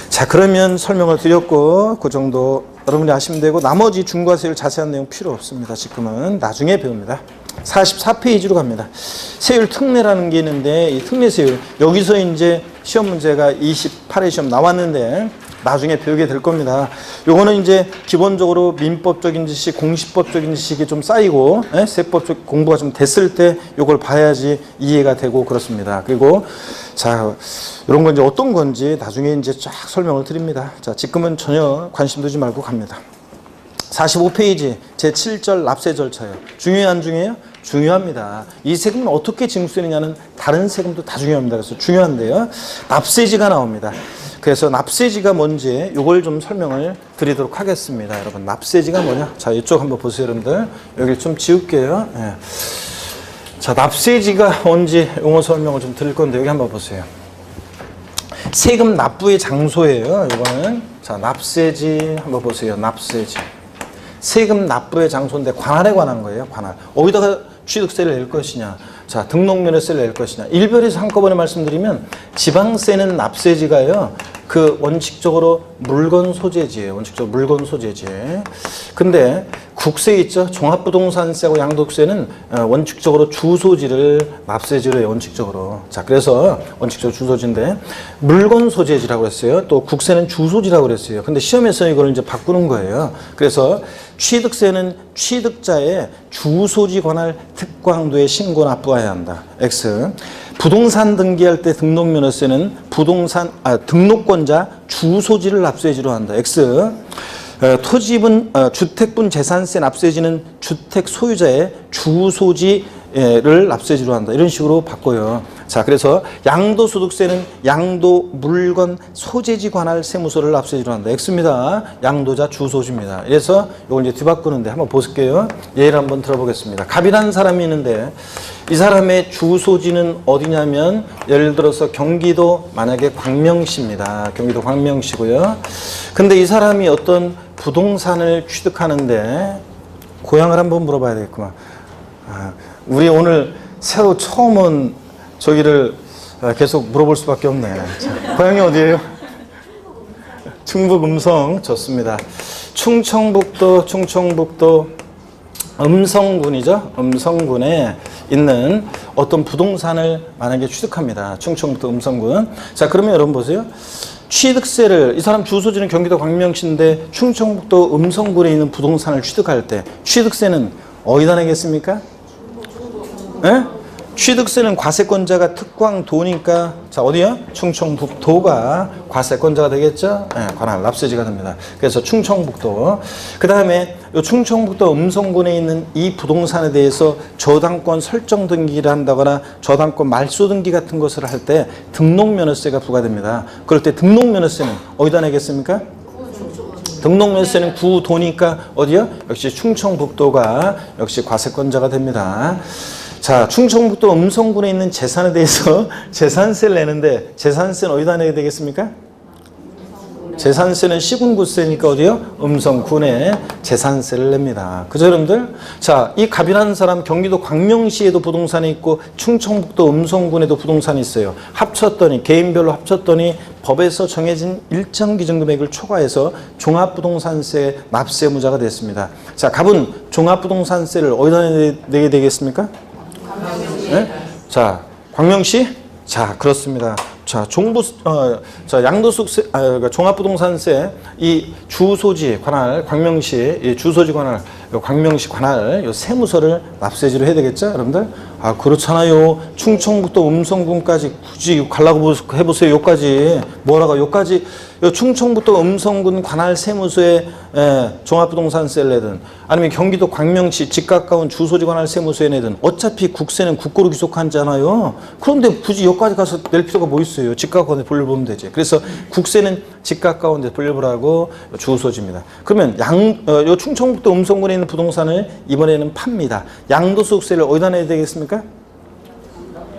자, 그러면 설명을 드렸고 그 정도 여러분이 아시면 되고 나머지 중과세율 자세한 내용 필요 없습니다. 지금은 나중에 배웁니다. 44페이지로 갑니다. 세율 특례라는 게 있는데 이 특례 세율 여기서 이제 시험 문제가 28회 시험 나왔는데 나중에 배우게 될 겁니다. 요거는 이제 기본적으로 민법적인 지식, 공시법적인 지식이 좀 쌓이고 세법적 공부가 좀 됐을 때 요걸 봐야지 이해가 되고 그렇습니다. 그리고 자, 이런 건 이제 어떤 건지 나중에 이제 쫙 설명을 드립니다. 자, 지금은 전혀 관심 두지 말고 갑니다. 45페이지 제7절 납세 절차요. 중요해요, 안 중요해요? 중요합니다. 이 세금은 어떻게 징수되느냐는 다른 세금도 다 중요합니다. 그래서 중요한데요. 납세지가 나옵니다. 그래서 납세지가 뭔지 이걸 좀 설명을 드리도록 하겠습니다. 여러분, 납세지가 뭐냐? 자, 이쪽 한번 보세요, 여러분들. 여기 좀 지울게요. 예. 자, 납세지가 뭔지 용어 설명을 좀 드릴 건데 여기 한번 보세요. 세금 납부의 장소예요. 이거는 자, 납세지 한번 보세요. 납세지. 세금 납부의 장소인데 관할에 관한 거예요. 관할. 어디다가 취득세를 낼 것이냐. 자, 등록면허세를 낼 것이냐. 일별에서 한꺼번에 말씀드리면 지방세는 납세지가요. 그 원칙적으로 물건 소재지예요. 원칙적으로 물건 소재지. 근데 국세 있죠. 종합부동산세하고 양도세는 원칙적으로 주소지를 납세지로 해요. 원칙적으로. 자, 그래서 원칙적으로 주소지인데 물건 소재지라고 했어요. 또 국세는 주소지라고 그랬어요. 근데 시험에서 이걸 이제 바꾸는 거예요. 그래서 취득세는 취득자의 주소지 관할 특광도에 신고 납부해야 한다. X. 부동산 등기할 때 등록면허세는 등록권자 주소지를 납세지로 한다. X. 토지분 주택분 재산세 납세지는 주택 소유자의 주소지를 납세지로 한다. 이런 식으로 바꿔요. 자, 그래서 양도소득세는 양도 물건 소재지 관할 세무서를 납세지로 한다. X입니다. 양도자 주소지입니다. 그래서 이걸 이제 뒤바꾸는데 한번 보실게요. 예를 한번 들어보겠습니다. 갑이라는 사람이 있는데 이 사람의 주소지는 어디냐면 예를 들어서 경기도 만약에 광명시입니다. 경기도 광명시고요. 근데 이 사람이 어떤 부동산을 취득하는데 고향을 한번 물어봐야 되겠구만. 우리 오늘 새로 처음 온 저기를 계속 물어볼 수밖에 없네. 자, 고향이 어디예요? 충북 음성. 좋습니다. 충청북도 음성군이죠. 음성군에 있는 어떤 부동산을 만약에 취득합니다. 충청북도 음성군. 자, 그러면 여러분 보세요. 취득세를 이 사람 주소지는 경기도 광명시인데 충청북도 음성군에 있는 부동산을 취득할 때 취득세는 어디다 내겠습니까? 네? 취득세는 과세권자가 특광도니까 자, 어디요? 충청북도가 과세권자가 되겠죠? 네, 관할 납세지가 됩니다. 그래서 충청북도. 그 다음에 이 충청북도 음성군에 있는 이 부동산에 대해서 저당권 설정 등기를 한다거나 저당권 말소 등기 같은 것을 할 때 등록면허세가 부과됩니다. 그럴 때 등록면허세는 어디다 내겠습니까? 등록면허세는 구도니까 어디요? 역시 충청북도가 역시 과세권자가 됩니다. 자, 충청북도 음성군에 있는 재산에 대해서 재산세를 내는데 재산세는 어디다 내야 되겠습니까? 재산세는 시군구세니까 어디요? 음성군에 재산세를 냅니다. 그죠, 여러분들? 자, 이 갑이라는 사람 경기도 광명시에도 부동산이 있고 충청북도 음성군에도 부동산이 있어요. 합쳤더니 개인별로 합쳤더니 법에서 정해진 일정 기준금액을 초과해서 종합부동산세 납세무자가 됐습니다. 자, 갑은 종합부동산세를 어디다 내게 되겠습니까? 네? 자, 광명시? 자, 그렇습니다. 자, 양도소득세, 그러니까 종합부동산세, 이 주소지 관할, 광명시, 이 주소지 관할, 광명시 관할, 요 세무서를 납세지로 해야 되겠죠, 여러분들? 아, 그렇잖아요. 충청북도 음성군까지 굳이 가려고 해보세요. 요까지. 뭐라고, 요까지, 요 충청북도 음성군 관할 세무서에 종합부동산세를 내든, 아니면 경기도 광명시 집 가까운 주소지 관할 세무서에 내든, 어차피 국세는 국고로 귀속하잖아요. 그런데 굳이 여기까지 가서 낼 필요가 뭐 있어요? 집 가까운 데 돌려보면 되지. 그래서 국세는 집 가까운 데 돌려보라고 주소지입니다. 그러면 요 충청북도 음성군에 있는 부동산을 이번에는 팝니다. 양도소득세를 어디다 내야 되겠습니까?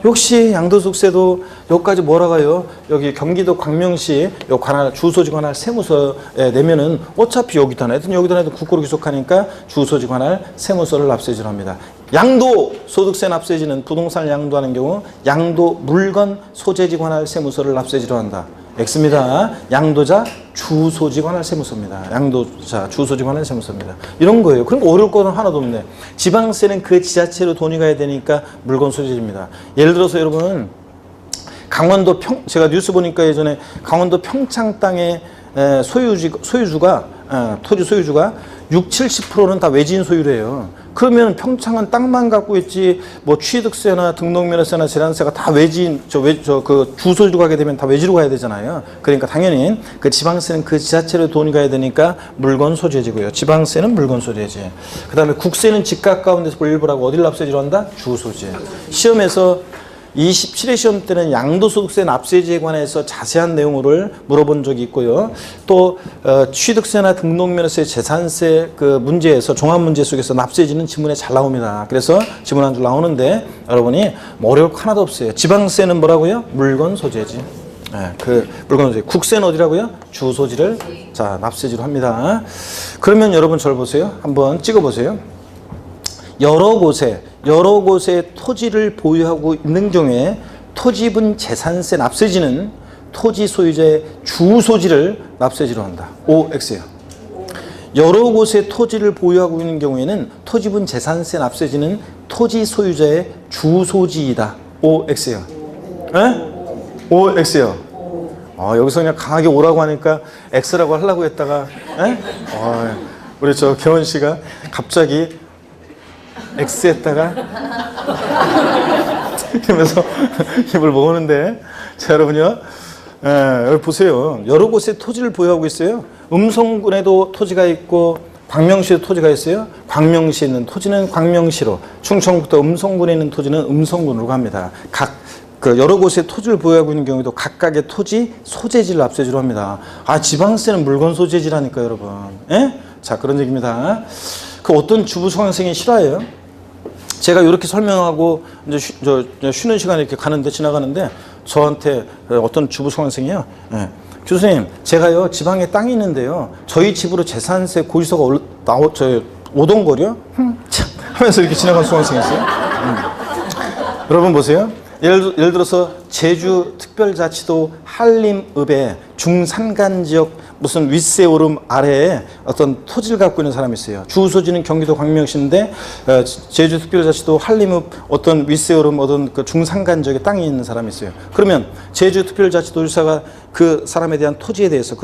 역시 양도소득세도 여기까지 뭐라고요? 여기 경기도 광명시 요 관할 주소지 관할 세무서에 내면은 어차피 여기다 내든 여기다 내든 국고로 귀속하니까 주소지 관할 세무서를 납세지를 합니다. 양도소득세 납세지는 부동산을 양도하는 경우 양도 물건 소재지 관할 세무서를 납세지로 한다. X입니다. 양도자 주소지 관할 세무서입니다. 양도자 주소지 관할 세무서입니다. 이런 거예요. 그러니까 어려울 거는 하나도 없네. 지방세는 그 지자체로 돈이 가야 되니까 물건 소재입니다. 예를 들어서 여러분 강원도 제가 뉴스 보니까 예전에 강원도 평창 땅의 소유주가 토지 소유주가 70-70%는 다 외지인 소유래요. 그러면 평창은 땅만 갖고 있지 뭐 취득세나 등록면허세나 재산세가 다 외지인 그 주소지로 가게 되면 다 외지로 가야 되잖아요. 그러니까 당연히 그 지방세는 그 지자체로 돈이 가야 되니까 물건 소재지고요. 지방세는 물건 소재지. 그다음에 국세는 집 가까운 데서 분류하고 어디를 납세지로 한다? 주소지. 시험에서 27회 시험 때는 양도소득세 납세지에 관해서 자세한 내용을 물어본 적이 있고요. 또 취득세나 등록면허세, 재산세 그 문제에서 종합 문제 속에서 납세지는 지문에 잘 나옵니다. 그래서 지문 한 줄 나오는데 여러분이 뭐 어려울 거 하나도 없어요. 지방세는 뭐라고요? 물건 소재지. 네, 그 물건 소재. 국세는 어디라고요? 주소지를 자 납세지로 합니다. 그러면 여러분 저를 보세요. 한번 찍어보세요. 여러 곳에 토지를 보유하고 있는 경우에 토지분 재산세 납세지는 토지 소유자의 주소지를 납세지로 한다. OX예요. 여러 곳에 토지를 보유하고 있는 경우에는 토지분 재산세 납세지는 토지 소유자의 주소지이다. OX예요. 에? OX예요. 여기서 그냥 강하게 오라고 하니까 X라고 하려고 했다가 우리 저 개원 씨가 갑자기 X 했다가 그러면서 입을 모으는데 자 여러분요 여기 보세요. 여러 곳에 토지를 보유하고 있어요. 음성군에도 토지가 있고 광명시에도 토지가 있어요. 광명시에 있는 토지는 광명시로, 충청부터 음성군에 있는 토지는 음성군으로 갑니다. 그 여러 곳에 토지를 보유하고 있는 경우에도 각각의 토지 소재지를 납세지로 합니다. 지방세는 물건 소재지라니까 여러분. 예? 자 그런 얘기입니다. 그 어떤 주부 수강생이 싫어해요. 제가 이렇게 설명하고 이제 쉬는 시간에 이렇게 지나가는데 저한테 어떤 주부 수강생이요. 예. 교수님, 제가요 지방에 땅이 있는데요. 저희 집으로 재산세 고지서가 오던 거요? 참 하면서 이렇게 지나간 수강생이 있어요. 여러분 보세요. 예를 들어서 제주특별자치도 한림읍에 중산간지역 무슨 윗세 오름 아래에 어떤 토지를 갖고 있는 사람이 있어요. 주소지는 경기도 광명시인데 제주특별자치도 한림읍 어떤 윗세 오름 어떤 그 중산간 지역에 땅이 있는 사람이 있어요. 그러면 제주특별자치도지사가 그 사람에 대한 토지에 대해서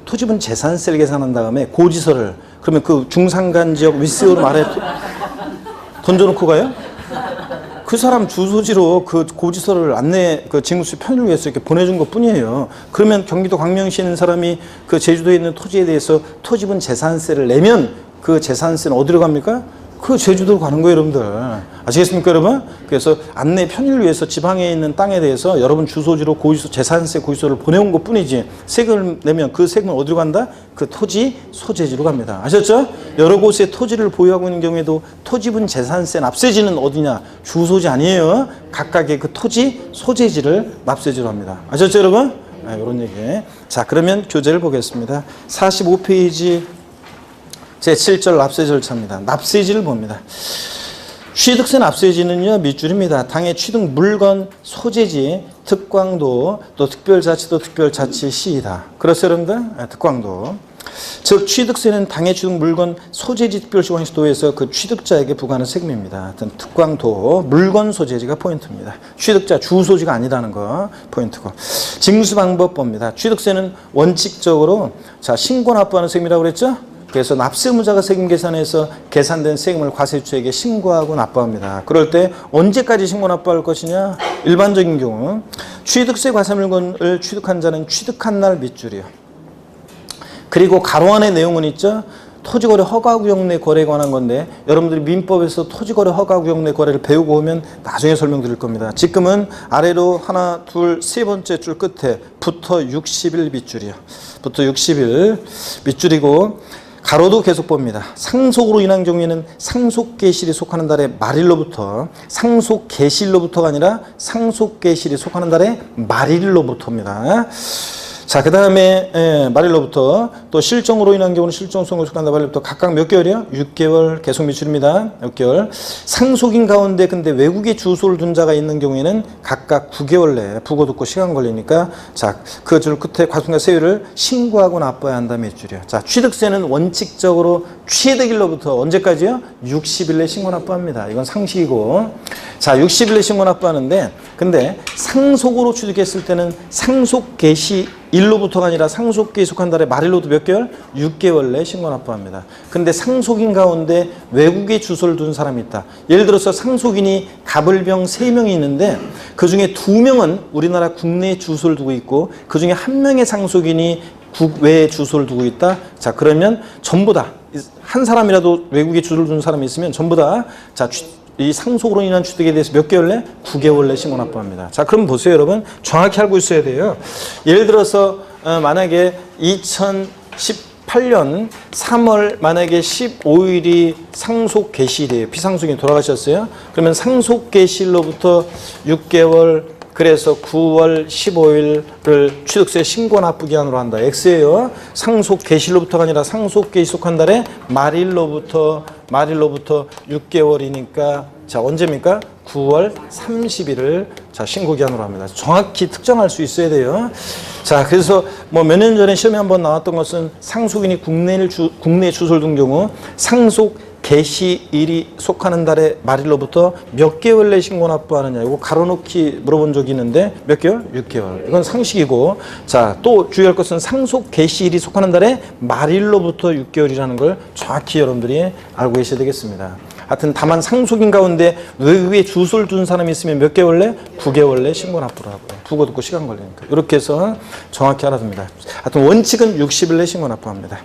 토지분 재산세를 계산한 다음에 고지서를 그러면 그 중산간 지역 윗세 오름 아래에 던져놓고 가요? 그 사람 주소지로 그 고지서를 그 징수 편의를 위해서 이렇게 보내준 것 뿐이에요. 그러면 경기도 광명시에 있는 사람이 그 제주도에 있는 토지에 대해서 토지분 재산세를 내면 그 재산세는 어디로 갑니까? 그 제주도로 가는 거예요, 여러분들. 아시겠습니까, 여러분? 그래서 안내 편의를 위해서 지방에 있는 땅에 대해서 여러분 주소지로 재산세 고지서를 보내온 것 뿐이지 세금을 내면 그 세금은 어디로 간다? 그 토지 소재지로 갑니다. 아셨죠? 여러 곳에 토지를 보유하고 있는 경우에도 토지분 재산세 납세지는 어디냐? 주소지 아니에요. 각각의 그 토지 소재지를 납세지로 합니다. 아셨죠, 여러분? 이런 얘기. 자, 그러면 교재를 보겠습니다. 45페이지 제7절 납세 절차입니다. 납세지를 봅니다. 취득세 납세지는요 밑줄입니다. 당해 취득 물건 소재지 특광도 또 특별자치도 특별자치시이다. 그렇죠 여러분들? 특광도. 즉 취득세는 당해 취득 물건 소재지 특별시광시도에서 그 취득자에게 부과하는 세금입니다. 하여튼 특광도 물건 소재지가 포인트입니다. 취득자 주소지가 아니라는 거 포인트고. 징수 방법 봅니다. 취득세는 원칙적으로 신고 납부하는 세금이라고 그랬죠? 그래서 납세의무자가 세금 계산해서 계산된 세금을 과세주에게 신고하고 납부합니다. 그럴 때 언제까지 신고 납부할 것이냐? 일반적인 경우 취득세 과세물건을 취득한 자는 취득한 날 밑줄이요. 그리고 가로 안에 내용은 있죠. 토지거래 허가구역 내 거래에 관한 건데 여러분들이 민법에서 토지거래 허가구역 내 거래를 배우고 오면 나중에 설명드릴 겁니다. 지금은 아래로 하나, 둘, 세 번째 줄 끝에 부터 60일 밑줄이요. 부터 60일 밑줄이고 가로도 계속 봅니다. 상속으로 인한 경우에는 상속계실이 속하는 달의 말일로부터 상속계실로부터가 아니라 상속계실이 속하는 달의 말일로부터입니다. 자, 그 다음에 말일로부터 또 실정으로 인한 경우는 실정성을 속한다. 말일로부터 각각 몇 개월이요? 6개월 계속 미출입니다. 6개월. 상속인 가운데 근데 외국에 주소를 둔 자가 있는 경우에는 각각 9개월 내에 부고 듣고 시간 걸리니까 자, 그 줄 끝에 과속과 세율을 신고하고 납부해야 한다. 몇 줄이요? 자, 취득세는 원칙적으로 취득일로부터 언제까지요? 60일 내 신고 납부합니다. 이건 상식이고. 자, 60일 내 신고 납부하는데 근데 상속으로 취득했을 때는 상속 개시 일로부터가 아니라 상속기에 속한 달에 말일로부터 몇 개월? 6개월 내 신고 납부합니다. 근데 상속인 가운데 외국에 주소를 둔 사람이 있다. 예를 들어서 상속인이 갑을병 3명이 있는데 그 중에 2명은 우리나라 국내에 주소를 두고 있고 그 중에 1명의 상속인이 국외에 주소를 두고 있다. 자, 그러면 전부 다 한 사람이라도 외국에 주소를 둔 사람이 있으면 전부 다 자, 이 상속으로 인한 취득에 대해서 몇 개월 내? 9개월 내 신고 납부합니다. 자, 그럼 보세요, 여러분. 정확히 알고 있어야 돼요. 예를 들어서 만약에 2018년 3월 만약에 15일이 상속 개시일이에요. 피상속인이 돌아가셨어요. 그러면 상속 개시일로부터 6개월 그래서 9월 15일을 취득세 신고 납부 기한으로 한다. X예요. 상속 개시일로부터가 아니라 상속 개시 속한 달에 말일로부터 6개월이니까 자, 언제입니까? 9월 30일을 자, 신고 기한으로 합니다. 정확히 특정할 수 있어야 돼요. 자, 그래서 뭐 몇 년 전에 시험에 한번 나왔던 것은 상속인이 국내에 주소를 둔 경우 상속 개시일이 속하는 달의 말일로부터 몇 개월 내 신고 납부하느냐. 이거 가로놓기 물어본 적이 있는데 몇 개월? 6개월. 이건 상식이고. 자, 또 주의할 것은 상속 개시일이 속하는 달의 말일로부터 6개월이라는 걸 정확히 여러분들이 알고 계셔야 되겠습니다. 하여튼 다만 상속인 가운데 외국에 주소를 둔 사람이 있으면 몇 개월 내? 9개월 내 신고 납부를 하고 부고 듣고 시간 걸리니까. 이렇게 해서 정확히 알아둡니다. 하여튼 원칙은 60일 내 신고 납부합니다.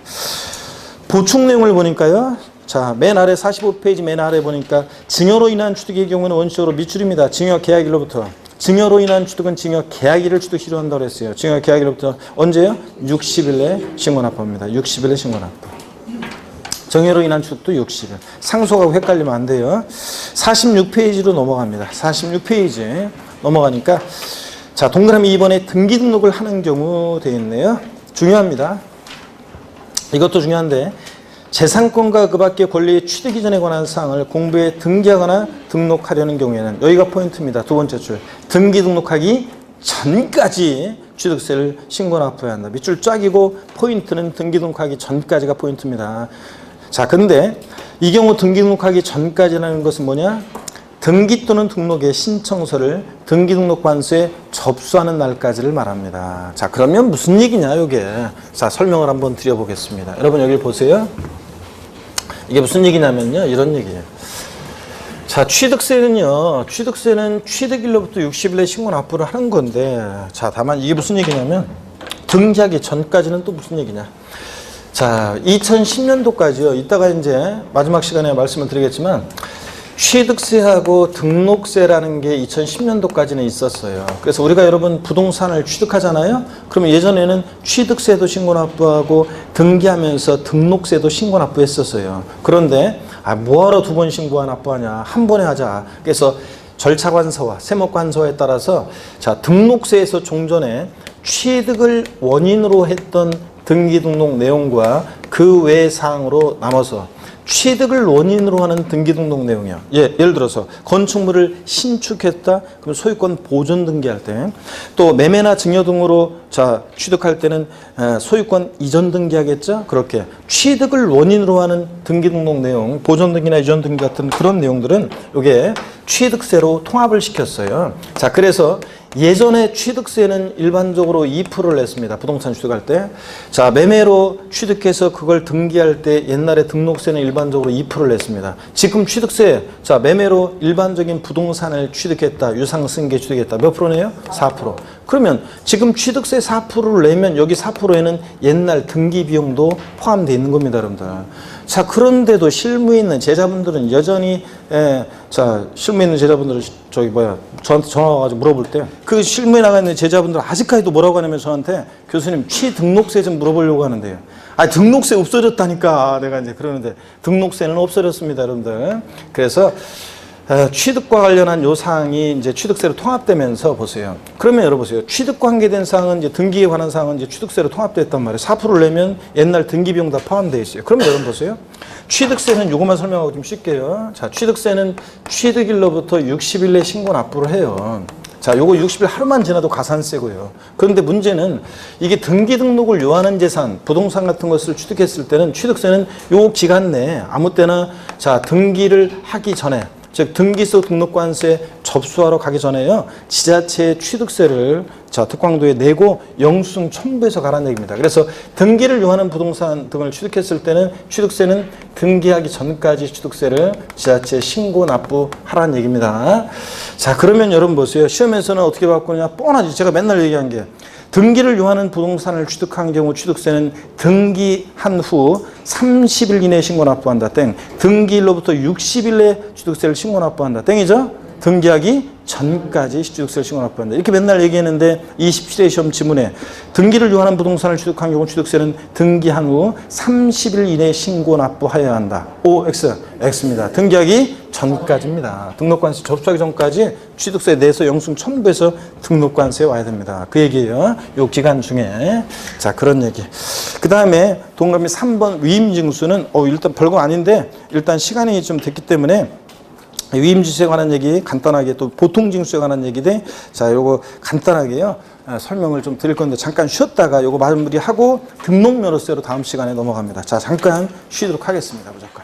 보충 내용을 보니까요. 자, 맨 아래 45페이지 맨 아래 보니까 증여로 인한 취득의 경우는 원칙적으로 미출입니다. 증여 계약일로부터. 증여로 인한 취득은 증여 계약일을 취득시로 한다고 했어요. 증여 계약일로부터 언제요? 60일 내 신고 납부합니다. 60일 내 신고 납부. 증여로 인한 취득도 60일. 상속하고 헷갈리면 안 돼요. 46페이지로 넘어갑니다. 46페이지 넘어가니까 자, 동그라미 2번에 등기 등록을 하는 경우 되어 있네요. 중요합니다. 이것도 중요한데 재산권과 그 밖의 권리의 취득 이전에 관한 사항을 공부에 등기하거나 등록하려는 경우에는 여기가 포인트입니다. 두 번째 줄. 등기 등록하기 전까지 취득세를 신고 납부해야 한다. 밑줄 쫙이고 포인트는 등기 등록하기 전까지가 포인트입니다. 자, 근데 이 경우 등기 등록하기 전까지라는 것은 뭐냐? 등기 또는 등록의 신청서를 등기 등록 관서에 접수하는 날까지를 말합니다. 자, 그러면 무슨 얘기냐, 이게. 자, 설명을 한번 드려보겠습니다. 여러분 여기 보세요. 이게 무슨 얘기냐면요, 이런 얘기예요. 자, 취득세는 취득일로부터 60일 내 신고 납부를 하는 건데, 자, 다만 이게 무슨 얘기냐면 등기하기 전까지는 또 무슨 얘기냐. 자, 2010년도까지요. 이따가 이제 마지막 시간에 말씀을 드리겠지만 취득세하고 등록세라는 게 2010년도까지는 있었어요. 그래서 우리가 여러분 부동산을 취득하잖아요. 그러면 예전에는 취득세도 신고 납부하고 등기하면서 등록세도 신고 납부했었어요. 그런데 뭐하러 두 번 신고와 납부하냐, 한 번에 하자. 그래서 절차관서와 세목관서에 따라서 자, 등록세에서 종전에 취득을 원인으로 했던 등기 등록 내용과 그 외 사항으로 나눠서 취득을 원인으로 하는 등기 등록 내용이요. 예를 들어서 건축물을 신축했다. 그럼 소유권 보존 등기할 때, 또 매매나 증여 등으로 자, 취득할 때는 소유권 이전 등기하겠죠. 그렇게 취득을 원인으로 하는 등기 등록 내용, 보존 등기나 이전 등기 같은 그런 내용들은 이게 취득세로 통합을 시켰어요. 자, 그래서 예전에 취득세는 일반적으로 2%를 냈습니다. 부동산 취득할 때. 자, 매매로 취득해서 그걸 등기할 때 옛날에 등록세는 일반적으로 2%를 냈습니다. 지금 취득세, 자, 매매로 일반적인 부동산을 취득했다. 유상승계 취득했다. 몇 프로네요? 4%. 그러면 지금 취득세 4%를 내면 여기 4%에는 옛날 등기 비용도 포함되어 있는 겁니다, 여러분들. 자, 그런데도 실무에 있는 제자분들은 여전히 자, 실무에 있는 제자분들은 저한테 전화 와가지고 물어볼 때 그 실무에 나가 있는 제자분들은 아직까지도 뭐라고 하냐면 저한테 교수님 취등록세 좀 물어보려고 하는데요. 아, 등록세 없어졌다니까. 내가 이제 그러는데 등록세는 없어졌습니다, 여러분들. 그래서 취득과 관련한 요 사항이 이제 취득세로 통합되면서 보세요. 그러면 여러분 보세요. 취득과 관계된 사항은 이제 등기에 관한 사항은 이제 취득세로 통합됐단 말이에요. 4%를 내면 옛날 등기 비용 다 포함되어 있어요. 그러면 여러분 보세요. 취득세는 요것만 설명하고 좀 쉴게요. 자, 취득세는 취득일로부터 60일 내 신고 납부를 해요. 자, 요거 60일 하루만 지나도 가산세고요. 그런데 문제는 이게 등기 등록을 요하는 재산, 부동산 같은 것을 취득했을 때는 취득세는 요 기간 내에 아무 때나 자, 등기를 하기 전에 즉 등기소 등록관세 접수하러 가기 전에요. 지자체의 취득세를 자, 특광도에 내고 영수증 첨부해서 가라는 얘기입니다. 그래서 등기를 요하는 부동산 등을 취득했을 때는 취득세는 등기하기 전까지 취득세를 지자체에 신고 납부하라는 얘기입니다. 자, 그러면 여러분 보세요. 시험에서는 어떻게 바꾸느냐? 뻔하지. 제가 맨날 얘기한 게 등기를 요하는 부동산을 취득한 경우 취득세는 등기한 후 30일 이내에 신고 납부한다. 땡. 등기일로부터 60일 내에 취득세를 신고 납부한다. 땡이죠? 등기하기 전까지 취득세를 신고 납부한다. 이렇게 맨날 얘기했는데 27회 시험 지문에 등기를 요하는 부동산을 취득한 경우 취득세는 등기한 후 30일 이내에 신고 납부하여야 한다. O, X, X입니다. 등기하기 전까지입니다. 등록관세 접수하기 전까지 취득세 내서 영수증 첨부해서 등록관세에 와야 됩니다. 그 얘기예요. 요 기간 중에. 자, 그런 얘기. 그 다음에 동그라미 3번 위임징수는 일단 별거 아닌데 일단 시간이 좀 됐기 때문에 위임징수에 관한 얘기 간단하게 또 보통징수에 관한 얘기인데 자, 요거 간단하게요. 설명을 좀 드릴 건데 잠깐 쉬었다가 요거 마무리하고 등록면허세로 다음 시간에 넘어갑니다. 자, 잠깐 쉬도록 하겠습니다. 무조건.